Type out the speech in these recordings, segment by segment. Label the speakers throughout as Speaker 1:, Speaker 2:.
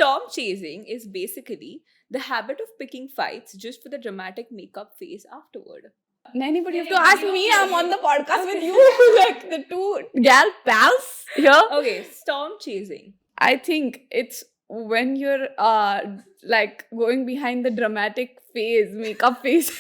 Speaker 1: Storm chasing is basically the habit of picking fights just for the dramatic makeup phase afterward.
Speaker 2: Anybody have to ask me? I'm on the podcast with you, like the two gal pals here.
Speaker 1: Okay, storm chasing.
Speaker 2: I think it's when you're like going behind the dramatic phase, makeup phase.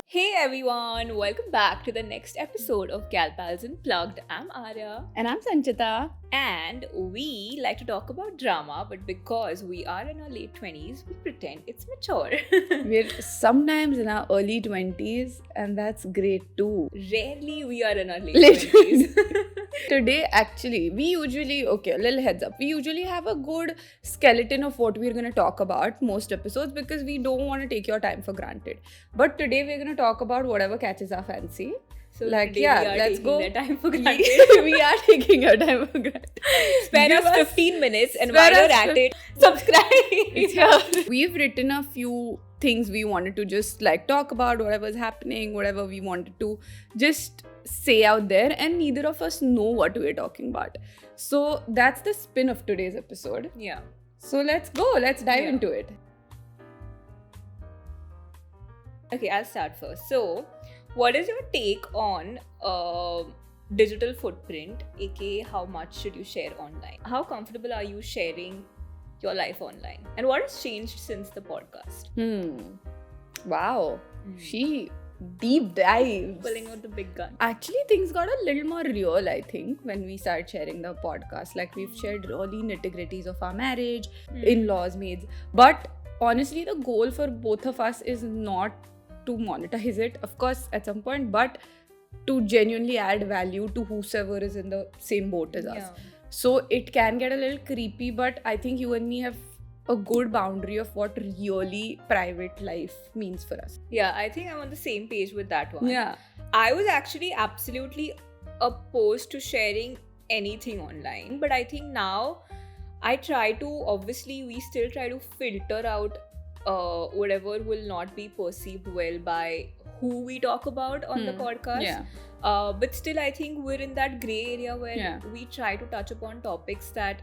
Speaker 1: Hey everyone, welcome back to the next episode of Gal Pals Unplugged. I'm Arya.
Speaker 2: And I'm Sanchita.
Speaker 1: And we like to talk about drama, but because we are in our late 20s, we pretend it's mature.
Speaker 2: We're sometimes in our early 20s, and that's great too.
Speaker 1: Rarely we are in our late
Speaker 2: Late
Speaker 1: 20s.
Speaker 2: Today, actually, we usually, okay, a little heads up, we usually have a good skeleton of what we're going to talk about most episodes because we don't want to take your time for granted. But today, we're going to talk about whatever catches our fancy.
Speaker 1: So
Speaker 2: Like,
Speaker 1: today
Speaker 2: yeah,
Speaker 1: we are
Speaker 2: let's
Speaker 1: taking
Speaker 2: go.
Speaker 1: their time for granted.
Speaker 2: We are taking our time for granted.
Speaker 1: Spare
Speaker 2: Give
Speaker 1: us
Speaker 2: us-
Speaker 1: 15 minutes and
Speaker 2: spare
Speaker 1: while you're
Speaker 2: us
Speaker 1: at it, subscribe.
Speaker 2: We've written a few things we wanted to just like talk about, whatever's happening, whatever we wanted to just say out there, and neither of us know what we're talking about. So that's the spin of today's episode.
Speaker 1: Yeah.
Speaker 2: So let's go, let's dive
Speaker 1: Yeah.
Speaker 2: into it.
Speaker 1: Okay, I'll start first. So, what is your take on digital footprint, aka how much should you share online? How comfortable are you sharing your life online? And what has changed since the podcast?
Speaker 2: Wow, she deep dives.
Speaker 1: Pulling out the big gun.
Speaker 2: Actually, things got a little more real, I think, when we started sharing the podcast. Like, we've shared really nitty-gritties of our marriage, in-laws, maids. But honestly, the goal for both of us is not to monetize it, of course, at some point, but to genuinely add value to whosoever is in the same boat as us.
Speaker 1: Yeah.
Speaker 2: So it can get a little creepy, but I think you and me have a good boundary of what really private life means for us.
Speaker 1: Yeah, I think I'm on the same page with that one.
Speaker 2: Yeah.
Speaker 1: I was actually absolutely opposed to sharing anything online, but I think now I try to, obviously, we still try to filter out whatever will not be perceived well by who we talk about on the podcast.
Speaker 2: Yeah.
Speaker 1: But still, I think we're in that gray area where
Speaker 2: Yeah.
Speaker 1: we try to touch upon topics that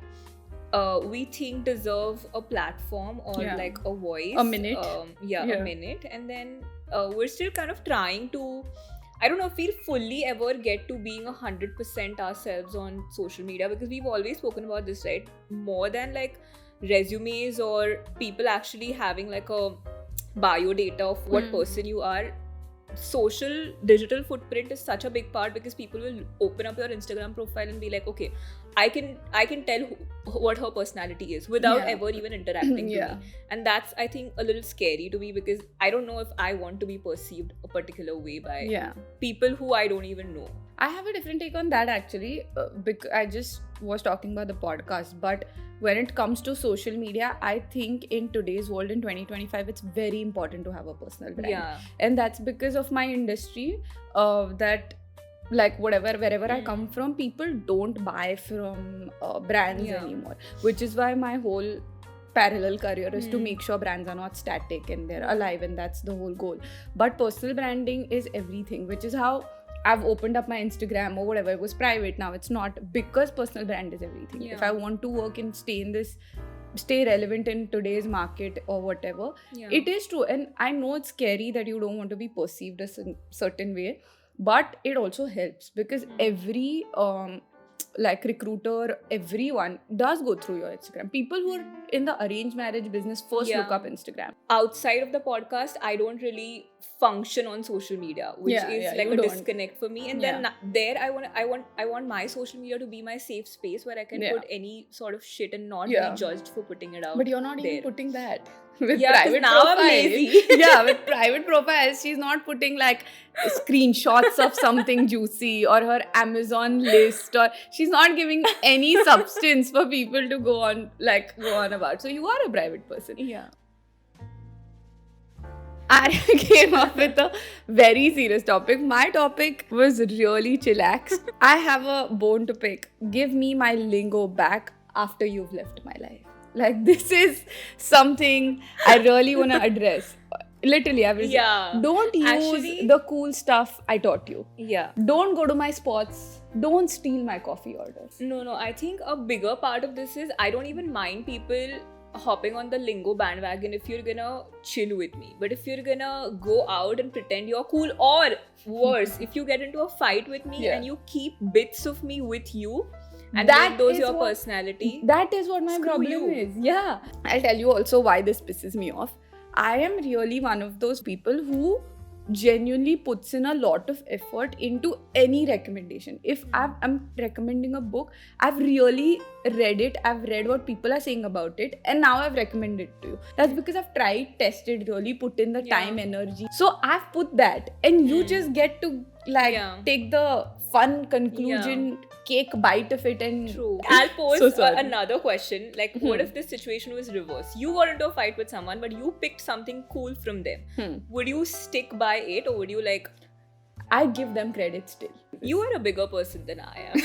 Speaker 1: we think deserve a platform or
Speaker 2: Yeah.
Speaker 1: like a voice.
Speaker 2: A minute.
Speaker 1: Yeah,
Speaker 2: Yeah.
Speaker 1: a minute. And then we're still kind of trying to, I don't know if we'll fully ever get to being 100% ourselves on social media, because we've always spoken about this, right? More than like resumes or people actually having like a bio data of what person you are. Social digital footprint is such a big part because people will open up your Instagram profile and be like, okay, I can tell what her personality is without
Speaker 2: Yeah.
Speaker 1: ever even interacting to
Speaker 2: Yeah.
Speaker 1: me. And that's, I think, a little scary to me because I don't know if I want to be perceived a particular way by
Speaker 2: Yeah.
Speaker 1: people who I don't even know.
Speaker 2: I have a different take on that actually, because I just was talking about the podcast. But when it comes to social media, I think in today's world in 2025, it's very important to have a personal brand.
Speaker 1: Yeah.
Speaker 2: And that's because of my industry, that like wherever I come from, people don't buy from brands
Speaker 1: Yeah.
Speaker 2: anymore, which is why my whole parallel career is to
Speaker 1: Hmm.
Speaker 2: make sure brands are not static and they're alive, and that's the whole goal. But personal branding is everything, which is how I've opened up my Instagram or whatever. It was private, now it's not, because personal brand is everything.
Speaker 1: Yeah.
Speaker 2: If I want to work and stay relevant in today's market or whatever,
Speaker 1: Yeah.
Speaker 2: it is true. And I know it's scary that you don't want to be perceived a certain way, but it also helps because every like recruiter, everyone does go through your Instagram. People who are in the arranged marriage business first look
Speaker 1: Yeah.
Speaker 2: up Instagram.
Speaker 1: Outside of the podcast, I don't really function on social media, which
Speaker 2: Yeah,
Speaker 1: is
Speaker 2: yeah,
Speaker 1: like
Speaker 2: you
Speaker 1: a
Speaker 2: don't.
Speaker 1: disconnect for me. And then there, I want my social media to be my safe space where I can
Speaker 2: Yeah.
Speaker 1: put any sort of shit and not
Speaker 2: Yeah.
Speaker 1: be judged for putting it out.
Speaker 2: But you're not
Speaker 1: there.
Speaker 2: even putting that. With
Speaker 1: Yeah, 'cause
Speaker 2: private
Speaker 1: now I'm
Speaker 2: profiles.
Speaker 1: lazy.
Speaker 2: Yeah, with private profiles, she's not putting like screenshots of something juicy or her Amazon list, or she's not giving any substance for people to go on about. So you are a private person.
Speaker 1: Yeah.
Speaker 2: I came up with a very serious topic. My topic was really chillaxed. I have a bone to pick. Give me my lingo back after you've left my life. Like, this is something I really want to address. Literally everything.
Speaker 1: Yeah.
Speaker 2: Don't use
Speaker 1: Actually-
Speaker 2: the cool stuff I taught you.
Speaker 1: Yeah.
Speaker 2: Don't go to my spots. Don't steal my coffee orders.
Speaker 1: No, I think a bigger part of this is I don't even mind people hopping on the lingo bandwagon if you're gonna chill with me. But if you're gonna go out and pretend you're cool, or worse, if you get into a fight with me
Speaker 2: Yeah.
Speaker 1: and you keep bits of me with you and
Speaker 2: That
Speaker 1: make those
Speaker 2: is
Speaker 1: your
Speaker 2: what-
Speaker 1: personality.
Speaker 2: That is what my
Speaker 1: Screw
Speaker 2: problem
Speaker 1: you.
Speaker 2: is. Yeah. I'll tell you also why this pisses me off. I am really one of those people who genuinely puts in a lot of effort into any recommendation. If I'm recommending a book, I've really read it, I've read what people are saying about it, and now I've recommended it to you. That's because I've tried, tested, really put in the
Speaker 1: Yeah.
Speaker 2: time, energy. So I've put that, and you just get to like
Speaker 1: Yeah.
Speaker 2: take the fun conclusion, cake bite of it, and
Speaker 1: True. I'll pose
Speaker 2: So sorry.
Speaker 1: another question. Like, what if this situation was reversed? You got into a fight with someone, but you picked something cool from them. Would you stick by it, or would you like?
Speaker 2: I give them credit still.
Speaker 1: You are a bigger person than I am.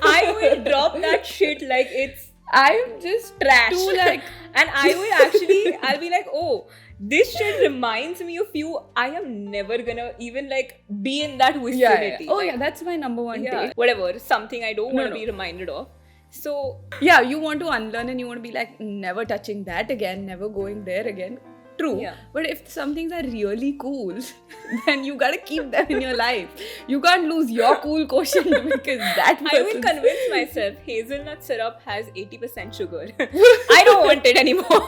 Speaker 1: I will drop that shit like it's
Speaker 2: I'm just
Speaker 1: trash.
Speaker 2: too like
Speaker 1: And I will actually, I'll be like, oh, this shit reminds me of you. I am never gonna even like be in that vicinity.
Speaker 2: Oh
Speaker 1: Like,
Speaker 2: yeah, that's my number one
Speaker 1: yeah,
Speaker 2: take.
Speaker 1: whatever. Something I don't want to
Speaker 2: No.
Speaker 1: be reminded of. So
Speaker 2: Yeah, you want to unlearn and you want to be like never touching that again, never going there again. True.
Speaker 1: Yeah.
Speaker 2: But if some things are really cool, then you gotta keep them in your life. You can't lose your cool quotient because that
Speaker 1: I will
Speaker 2: person's-
Speaker 1: convince myself hazelnut syrup has 80% sugar. I don't want it anymore.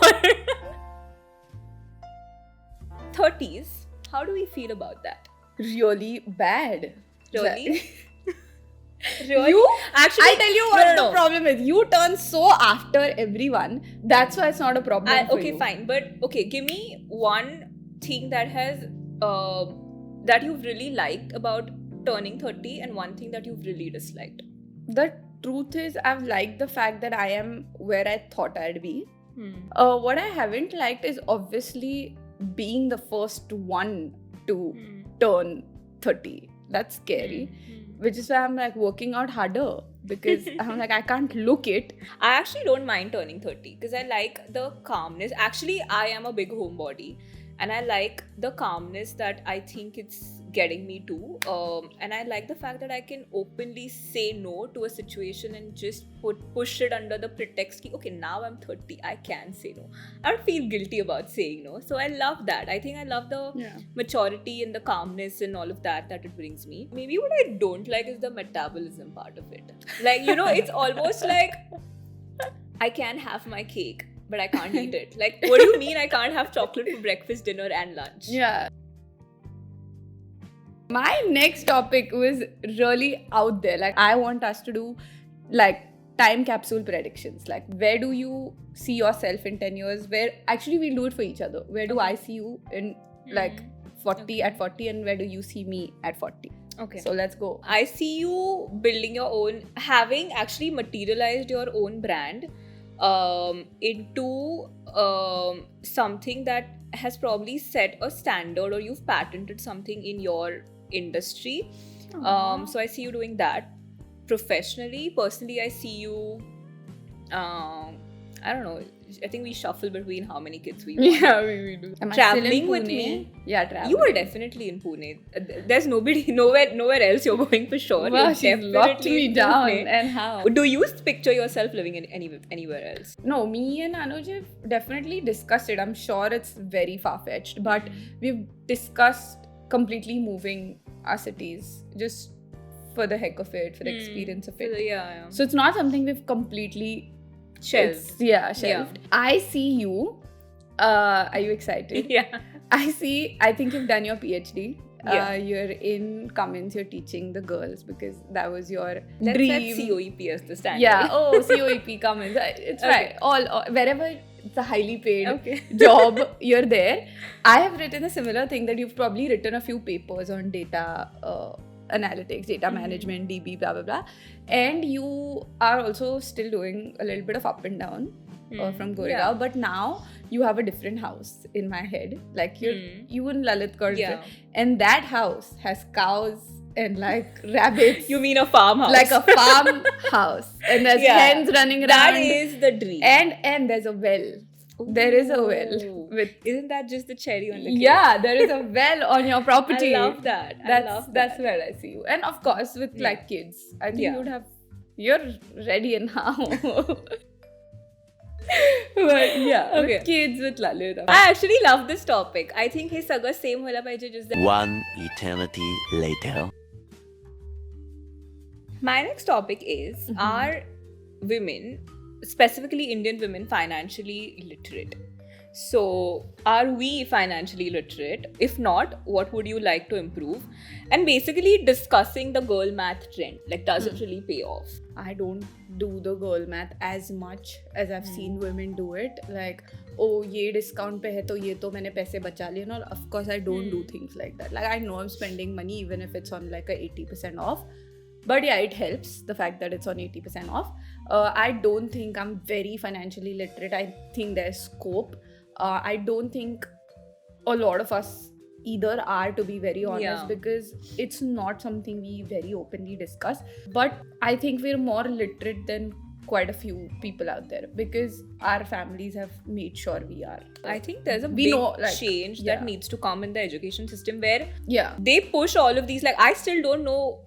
Speaker 1: 30s. How do we feel about that?
Speaker 2: really bad.
Speaker 1: Really? Really?
Speaker 2: You
Speaker 1: Actually,
Speaker 2: I'll tell you what
Speaker 1: no.
Speaker 2: the problem is. You turn so after everyone. That's why it's not a problem for
Speaker 1: Okay,
Speaker 2: you.
Speaker 1: fine. But okay, give me one thing that has that you've really liked about turning 30 and one thing that you've really disliked.
Speaker 2: The truth is, I've liked the fact that I am where I thought I'd be. What I haven't liked is obviously being the first one to turn 30. That's scary. Which is why I'm like working out harder because I'm like, I can't look it.
Speaker 1: I actually don't mind turning 30 because I like the calmness. Actually, I am a big homebody and I like the calmness that I think it's getting me to. And I like the fact that I can openly say no to a situation and just push it under the pretext that, okay, now I'm 30, I can say no. I don't feel guilty about saying no. So I love that. I think I love the maturity and the calmness and all of that it brings me. Maybe what I don't like is the metabolism part of it. Like, you know, it's almost like I can have my cake, but I can't eat it. Like, what do you mean I can't have chocolate for breakfast, dinner, and lunch?
Speaker 2: Yeah. My next topic was really out there. Like, I want us to do like time capsule predictions. Like, where do you see yourself in 10 years? Where actually we'll do it for each other. Where do I see you in like 40 at 40 and where do you see me at 40?
Speaker 1: Okay.
Speaker 2: So let's go.
Speaker 1: I see you building your own, having actually materialized your own brand into something that has probably set a standard or you've patented something in your industry. So I see you doing that professionally. Personally, I see you I don't know, I think we shuffle between how many kids we want.
Speaker 2: Yeah, we do. Am I
Speaker 1: Traveling
Speaker 2: still in
Speaker 1: with
Speaker 2: Pune?
Speaker 1: me?
Speaker 2: Yeah, traveling.
Speaker 1: You were definitely in Pune. There's nowhere else you're going for sure.
Speaker 2: Wow,
Speaker 1: You're
Speaker 2: she locked
Speaker 1: definitely
Speaker 2: me
Speaker 1: in
Speaker 2: down.
Speaker 1: Pune.
Speaker 2: And how?
Speaker 1: Do you picture yourself living in anywhere else?
Speaker 2: No, me and Anuj have definitely discussed it. I'm sure it's very far-fetched, but we've discussed completely moving our cities just for the heck of it, for the experience of it.
Speaker 1: Yeah.
Speaker 2: So it's not something we've completely
Speaker 1: Shelved.
Speaker 2: shelved. I see you. Are you excited?
Speaker 1: Yeah.
Speaker 2: I think you've done your PhD.
Speaker 1: Yeah.
Speaker 2: You're in Cummins, you're teaching the girls because that was your
Speaker 1: Let's
Speaker 2: dream.
Speaker 1: set COEP as the standard.
Speaker 2: Yeah, COEP Cummins. It's
Speaker 1: Okay.
Speaker 2: right. All wherever it's a highly paid
Speaker 1: Okay.
Speaker 2: job, you're there. I have written a similar thing that you've probably written a few papers on data analytics, data management, DB, blah blah blah, and you are also still doing a little bit of up and down from Goregaon,
Speaker 1: Yeah.
Speaker 2: but now you have a different house in my head. Like you in Lalitgarh,
Speaker 1: Yeah.
Speaker 2: and that house has cows and like rabbits.
Speaker 1: You mean a farmhouse?
Speaker 2: Like a farm house, and there's
Speaker 1: Yeah.
Speaker 2: hens running around.
Speaker 1: That is the dream.
Speaker 2: and there's a well. There is a well
Speaker 1: Ooh.
Speaker 2: with.
Speaker 1: Isn't that just the cherry on the cake?
Speaker 2: Yeah, there is a well on your property.
Speaker 1: I love that.
Speaker 2: That's where I see you. And of course, with
Speaker 1: Yeah.
Speaker 2: like kids, I think
Speaker 1: Yeah.
Speaker 2: you're ready now. But yeah,
Speaker 1: Okay.
Speaker 2: with kids, with Lalit.
Speaker 1: I actually love this topic. I think he saga same hola pahiye just that.
Speaker 3: One eternity later.
Speaker 1: My next topic is, are women, specifically Indian women, financially literate? So, are we financially literate? If not, what would you like to improve? And basically discussing the girl math trend. Like, does it really pay off?
Speaker 2: I don't do the girl math as much as I've seen women do it. Like, oh, ye discount pe hai to ye to maine paise bacha liye. No, of course I don't do things like that. Like, I know I'm spending money even if it's on like a 80% off. But yeah, it helps, the fact that it's on 80% off. I don't think I'm very financially literate. I think there's scope. I don't think a lot of us either are, to be very honest,
Speaker 1: Yeah.
Speaker 2: because it's not something we very openly discuss. But I think we're more literate than quite a few people out there because our families have made sure we are.
Speaker 1: I think there's a
Speaker 2: We
Speaker 1: big
Speaker 2: know, like,
Speaker 1: change
Speaker 2: yeah.
Speaker 1: that needs to come in the education system where
Speaker 2: Yeah.
Speaker 1: they push all of these. Like, I still don't know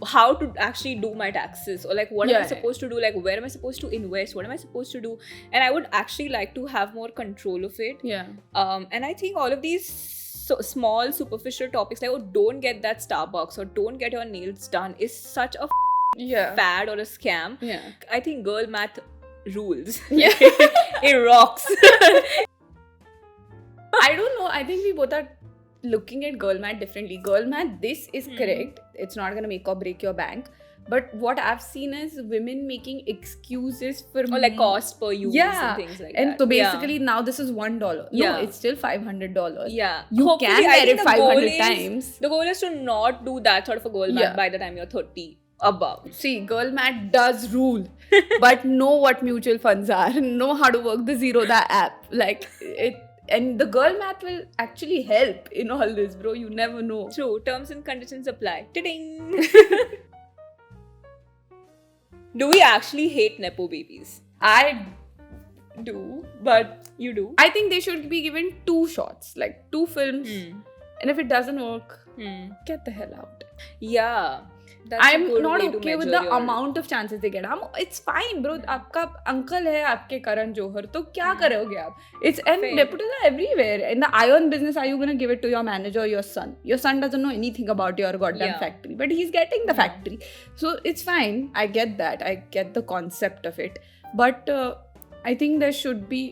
Speaker 1: how to actually do my taxes, or like what am I
Speaker 2: Yeah.
Speaker 1: supposed to do, like where am I supposed to invest, what am I supposed to do, and I would actually like to have more control of it.
Speaker 2: Yeah.
Speaker 1: And I think all of these small superficial topics like, oh, don't get that Starbucks or don't get your nails done is such a
Speaker 2: Yeah.
Speaker 1: fad or a scam.
Speaker 2: Yeah.
Speaker 1: I think girl math rules.
Speaker 2: Yeah.
Speaker 1: It rocks.
Speaker 2: I don't know. I think we both are looking at girl math differently. Girl math, this is correct. It's not gonna make or break your bank. But what I've seen is women making excuses for
Speaker 1: Or like cost per use
Speaker 2: Yeah.
Speaker 1: and things like
Speaker 2: And
Speaker 1: that.
Speaker 2: so basically now this is $1. No,
Speaker 1: Yeah.
Speaker 2: it's still $500.
Speaker 1: Yeah.
Speaker 2: You
Speaker 1: Hopefully,
Speaker 2: can
Speaker 1: I
Speaker 2: wear
Speaker 1: think
Speaker 2: it
Speaker 1: the goal
Speaker 2: 500
Speaker 1: is-
Speaker 2: times.
Speaker 1: The goal is to not do that sort of a goal math
Speaker 2: Yeah.
Speaker 1: by the time you're 30 above.
Speaker 2: See, girl math does rule, but know what mutual funds are, know how to work the Zerodha app. Like it, and the girl math will actually help in all this, bro. You never know.
Speaker 1: True. Terms and conditions apply. Ta-ding! Do we actually hate Nepo babies?
Speaker 2: I do, but
Speaker 1: You do?
Speaker 2: I think they should be given 2 shots, like 2 films. And if it doesn't work, get the hell out.
Speaker 1: Yeah. That's a
Speaker 2: I'm
Speaker 1: good
Speaker 2: not
Speaker 1: way to
Speaker 2: okay with
Speaker 1: measure
Speaker 2: the
Speaker 1: your-
Speaker 2: amount of chances they get. It's fine, bro. आपका uncle है आपके Karan Johar, तो क्या करोगे आप? It's and
Speaker 1: Fair.
Speaker 2: nepotism are everywhere. In the iron business, are you gonna give it to your manager or your son? Your son doesn't know anything about your goddamn
Speaker 1: Yeah.
Speaker 2: factory, but he's getting the factory, so it's fine. I get that. I get the concept of it, but I think there should be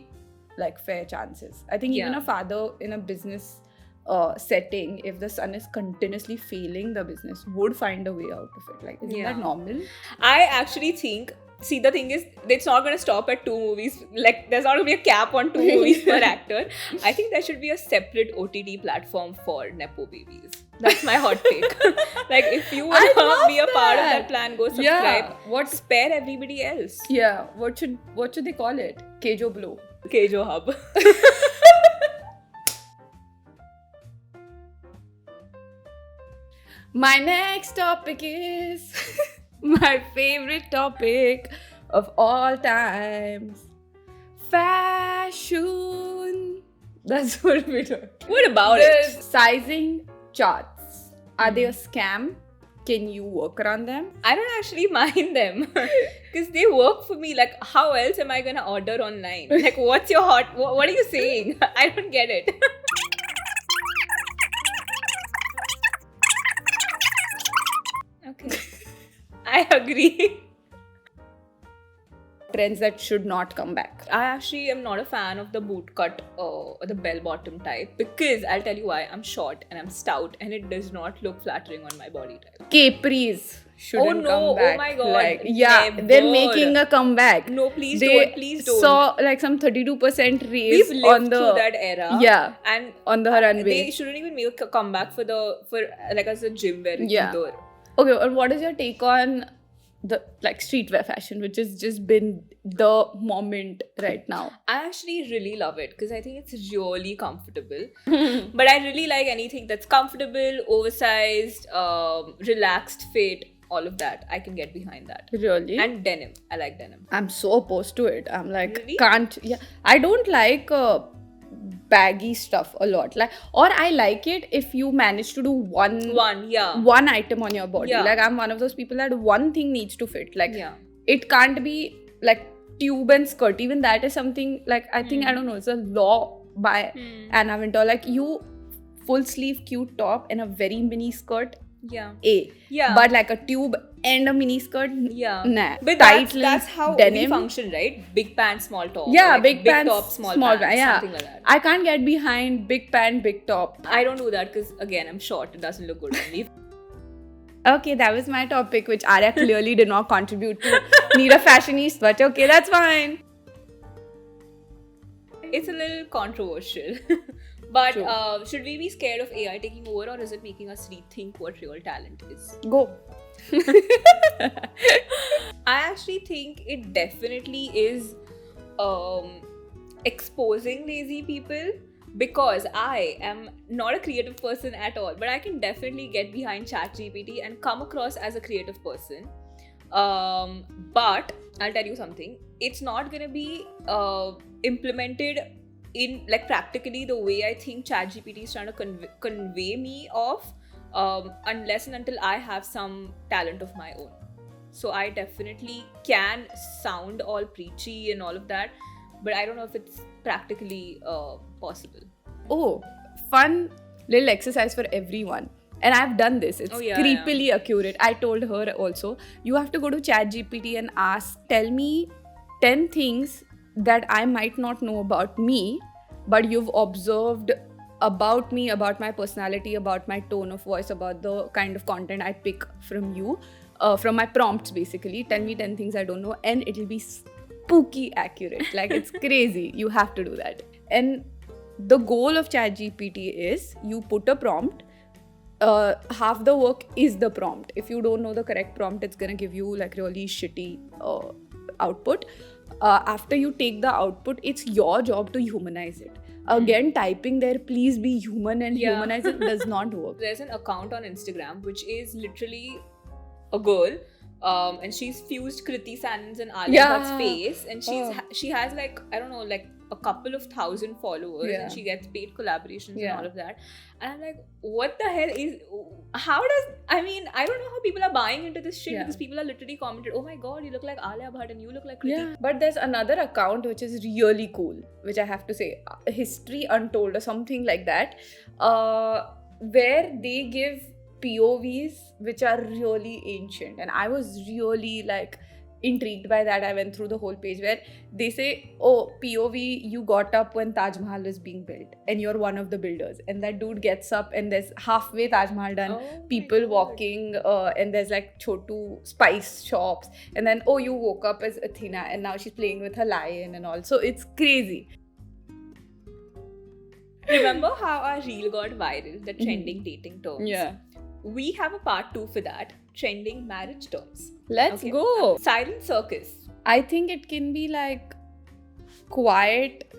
Speaker 2: like fair chances. I think even
Speaker 1: Yeah.
Speaker 2: a father in a business setting, if the son is continuously failing the business, would find a way out of it. Like, isn't
Speaker 1: Yeah.
Speaker 2: that normal?
Speaker 1: I actually think, see, the thing is, it's not going to stop at 2 movies. Like, there's not going to be a cap on 2 movies per actor. I think there should be a separate OTT platform for Nepo babies. That's my hot take. Like, if you want to
Speaker 2: love
Speaker 1: be a part of
Speaker 2: that.
Speaker 1: that plan, go subscribe.
Speaker 2: Yeah. What?
Speaker 1: Spare everybody else.
Speaker 2: Yeah. What should they call it? Kejo Blow.
Speaker 1: Kejo Hub.
Speaker 2: My next topic is my favorite topic of all times. Fashion. That's what we do.
Speaker 1: What about
Speaker 2: The
Speaker 1: it?
Speaker 2: sizing charts. Are they a scam? Can you work around them?
Speaker 1: I don't actually mind them because they work for me. Like, how else am I gonna order online? Like, what's your hot? What are you saying? I don't get it. Okay, I agree.
Speaker 2: Trends that should not come back.
Speaker 1: I actually am not a fan of the boot cut or the bell bottom type because I'll tell you why. I'm short and I'm stout and it does not look flattering on my body type.
Speaker 2: Capris shouldn't
Speaker 1: no,
Speaker 2: come
Speaker 1: oh
Speaker 2: back.
Speaker 1: my God,
Speaker 2: Like, yeah, they're
Speaker 1: never.
Speaker 2: making a comeback.
Speaker 1: No, please
Speaker 2: They
Speaker 1: don't. Please don't.
Speaker 2: saw like some 32% raise
Speaker 1: We've lived
Speaker 2: on the
Speaker 1: through that era.
Speaker 2: yeah
Speaker 1: And
Speaker 2: on the runway.
Speaker 1: they shouldn't even make a comeback for like as a gym wear
Speaker 2: Yeah.
Speaker 1: either.
Speaker 2: Okay, and what is your take on the like streetwear fashion, which has just been the moment right now?
Speaker 1: I actually really love it because I think it's really comfortable. But I really like anything that's comfortable, oversized, relaxed fit. all of that. I can get behind that.
Speaker 2: Really?
Speaker 1: And denim. I like denim.
Speaker 2: I'm so opposed to it. I'm like,
Speaker 1: Really?
Speaker 2: can't. Yeah, I don't like baggy stuff a lot. Like, or I like it if you manage to do one item on your body.
Speaker 1: Yeah.
Speaker 2: Like, I'm one of those people that one thing needs to fit. Like,
Speaker 1: Yeah.
Speaker 2: it can't be like tube and skirt. Even that is something like I think I don't know. It's a law by Anna Wintour. Like, you full sleeve cute top and a very mini skirt.
Speaker 1: Yeah.
Speaker 2: Yeah. But like a tube and a mini skirt.
Speaker 1: Yeah.
Speaker 2: Nah.
Speaker 1: But
Speaker 2: Tight
Speaker 1: that's how
Speaker 2: denim.
Speaker 1: we function, right? Big pants, small top.
Speaker 2: Yeah,
Speaker 1: like
Speaker 2: big pants,
Speaker 1: top, small pants.
Speaker 2: yeah.
Speaker 1: Something like that.
Speaker 2: I can't get behind big pant, big top.
Speaker 1: I don't do that because, again, I'm short. It doesn't look good on me.
Speaker 2: Okay, that was my topic, which Arya clearly did not contribute to. Need a fashionista, but okay, that's fine.
Speaker 1: It's a little controversial. But
Speaker 2: True.
Speaker 1: should we be scared of AI taking over, or is it making us rethink what real talent is?
Speaker 2: Go.
Speaker 1: I actually think it definitely is exposing lazy people, because I am not a creative person at all, but I can definitely get behind ChatGPT and come across as a creative person. But I'll tell you something, it's not going to be implemented in like practically the way I think ChatGPT is trying to convey me off, unless and until I have some talent of my own. So I definitely can sound all preachy and all of that, but I don't know if it's practically possible.
Speaker 2: Oh, fun little exercise for everyone. And I've done this. It's creepily accurate. I told her also, you have to go to ChatGPT and ask, tell me 10 things that I might not know about me, but you've observed about me, about my personality, about my tone of voice, about the kind of content I pick from you, from my prompts basically. Tell me 10 things I don't know, and it'll be spooky accurate. Like, it's crazy. You have to do that. And the goal of ChatGPT is you put a prompt. Half the work is the prompt. If you don't know the correct prompt, it's gonna give you like really shitty output. After you take the output, it's your job to humanize it. Again, typing there, please be human and humanize it does not work.
Speaker 1: There's an account on Instagram which is literally a girl, and she's fused Kriti Sanon's and Alia Bhatt's face, and she has like, I don't know, like a couple of thousand followers, and she gets paid collaborations and all of that. And I'm like, what the hell is, I don't know how people are buying into this shit, because people are literally commented, oh my god, you look like Alia Bhatt and you look like Kriti.
Speaker 2: Yeah, but there's another account which is really cool, which I have to say, History Untold or something like that, where they give POVs which are really ancient, and I was really like intrigued by that. I went through the whole page where they say, oh, POV, you got up when Taj Mahal was being built and you're one of the builders, and that dude gets up and there's halfway Taj Mahal done, people walking, and there's like chotu spice shops, and then oh, you woke up as Athena and now she's playing with her lion and all. So it's crazy.
Speaker 1: Remember how our reel got viral, the trending dating terms?
Speaker 2: Yeah.
Speaker 1: We have a part 2 for that, trending marriage terms.
Speaker 2: Let's go.
Speaker 1: Silent circus.
Speaker 2: I think it can be like quiet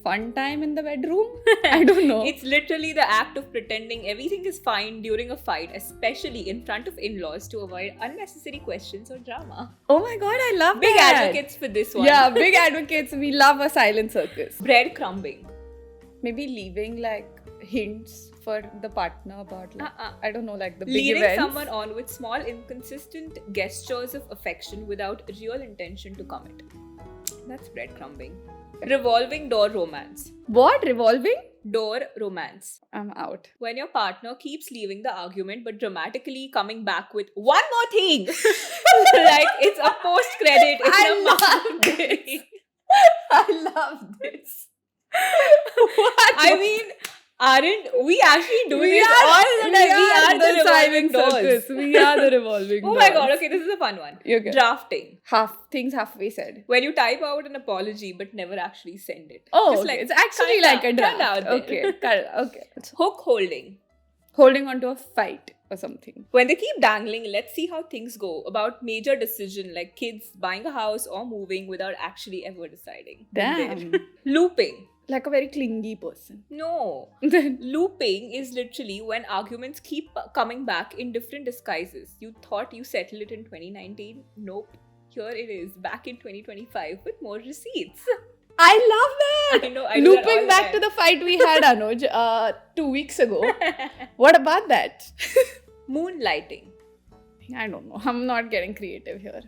Speaker 2: fun time in the bedroom. I don't know.
Speaker 1: It's literally the act of pretending everything is fine during a fight, especially in front of in-laws, to avoid unnecessary questions or drama.
Speaker 2: Oh my god, I love
Speaker 1: Big
Speaker 2: that.
Speaker 1: advocates for this one.
Speaker 2: Yeah, big advocates. We love a silent circus.
Speaker 1: Breadcrumbing.
Speaker 2: Maybe leaving like hints for the partner about like, I don't know, like the big
Speaker 1: leading
Speaker 2: events.
Speaker 1: someone on with small inconsistent gestures of affection without real intention to commit. That's breadcrumbing. Revolving door romance.
Speaker 2: What? Revolving?
Speaker 1: Door romance.
Speaker 2: I'm out.
Speaker 1: When your partner keeps leaving the argument but dramatically coming back with one more thing. Like it's a post-credit.
Speaker 2: I love this.
Speaker 1: What? I mean, aren't we actually doing this all the time? We are the revolving doors.
Speaker 2: We are the revolving
Speaker 1: Oh my god, okay, this is a fun one.
Speaker 2: Okay.
Speaker 1: Drafting.
Speaker 2: Things halfway said.
Speaker 1: When you type out an apology but never actually send it.
Speaker 2: Oh,
Speaker 1: just like,
Speaker 2: it's actually like a draft.
Speaker 1: Out there.
Speaker 2: Okay.
Speaker 1: Hook holding.
Speaker 2: Holding on to a fight or something.
Speaker 1: When they keep dangling, let's see how things go about major decision like kids buying a house or moving without actually ever deciding.
Speaker 2: Damn.
Speaker 1: Looping.
Speaker 2: Like a very clingy person.
Speaker 1: No.
Speaker 2: Then
Speaker 1: Looping is literally when arguments keep coming back in different disguises. You thought you settled it in 2019. Nope. Here it is, back in 2025 with more receipts.
Speaker 2: I love that.
Speaker 1: I know. I do that all
Speaker 2: Looping
Speaker 1: the
Speaker 2: back to
Speaker 1: time.
Speaker 2: the fight we had, Anuj, 2 weeks ago. What about that?
Speaker 1: Moonlighting.
Speaker 2: I don't know. I'm not getting creative here.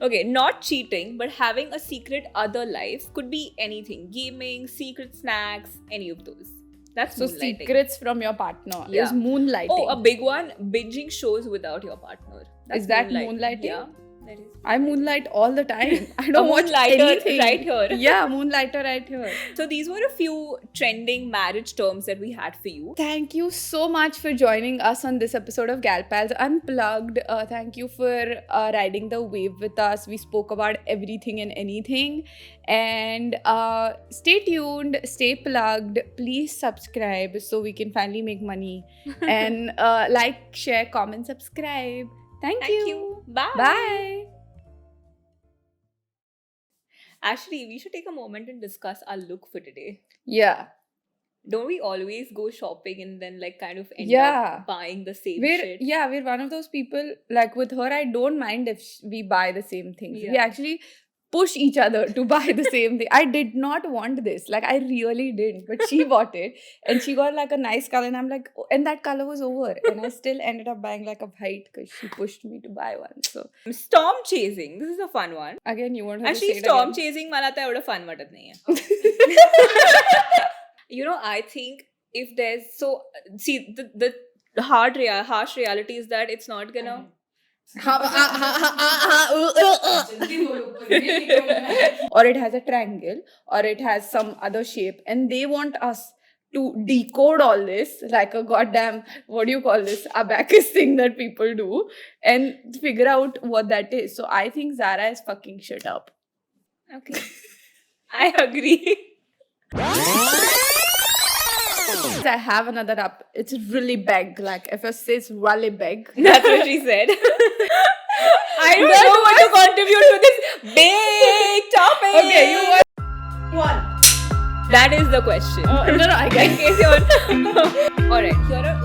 Speaker 1: Okay, not cheating, but having a secret other life could be anything. Gaming, secret snacks, any of those. That's
Speaker 2: So
Speaker 1: moonlighting.
Speaker 2: secrets from your partner
Speaker 1: Yeah.
Speaker 2: is moonlighting.
Speaker 1: Oh, a big one, binging shows without your partner. That's
Speaker 2: Is that moonlighting?
Speaker 1: Yeah, that is.
Speaker 2: I moonlight all the time. I don't watch
Speaker 1: moonlighter
Speaker 2: anything.
Speaker 1: right here.
Speaker 2: Yeah, moonlighter right here.
Speaker 1: So these were a few trending marriage terms that we had for you.
Speaker 2: Thank you so much for joining us on this episode of Gal Pals Unplugged. Thank you for riding the wave with us. We spoke about everything and anything. And stay tuned, stay plugged. Please subscribe so we can finally make money. And like, share, comment, subscribe. Thank you.
Speaker 1: Bye.
Speaker 2: Bye.
Speaker 1: Ashley, we should take a moment and discuss our look for today.
Speaker 2: Yeah.
Speaker 1: Don't we always go shopping and then like kind of end
Speaker 2: Yeah.
Speaker 1: up buying the same
Speaker 2: We're
Speaker 1: shit?
Speaker 2: we're one of those people. Like with her, I don't mind if we buy the same things. We
Speaker 1: Yeah.
Speaker 2: actually push each other to buy the same thing. I did not want this. Like I really didn't, but she bought it and she got like a nice color, and I'm like, oh, and that color was over, and I still ended up buying like a white because she pushed me to buy one. So
Speaker 1: Storm chasing. This is a fun one.
Speaker 2: again, you want her to
Speaker 1: Actually,
Speaker 2: say it
Speaker 1: storm
Speaker 2: again.
Speaker 1: chasing मला आता एवढं fun वाटत नाहीये. You know, I think if there's see the harsh reality is that it's not gonna.
Speaker 2: Or it has a triangle, or it has some other shape, and they want us to decode all this like a goddamn, what do you call this, abacus thing that people do, and figure out what that is. So I think Zara is fucking shit up.
Speaker 1: Okay. I agree.
Speaker 2: I have another up. It's really big. Like if it says really big.
Speaker 1: That's what she said. I don't know what to contribute to this big topic.
Speaker 2: Okay, you won.
Speaker 1: That is the question.
Speaker 2: No, I
Speaker 1: In
Speaker 2: guess.
Speaker 1: case you're. Alright, here are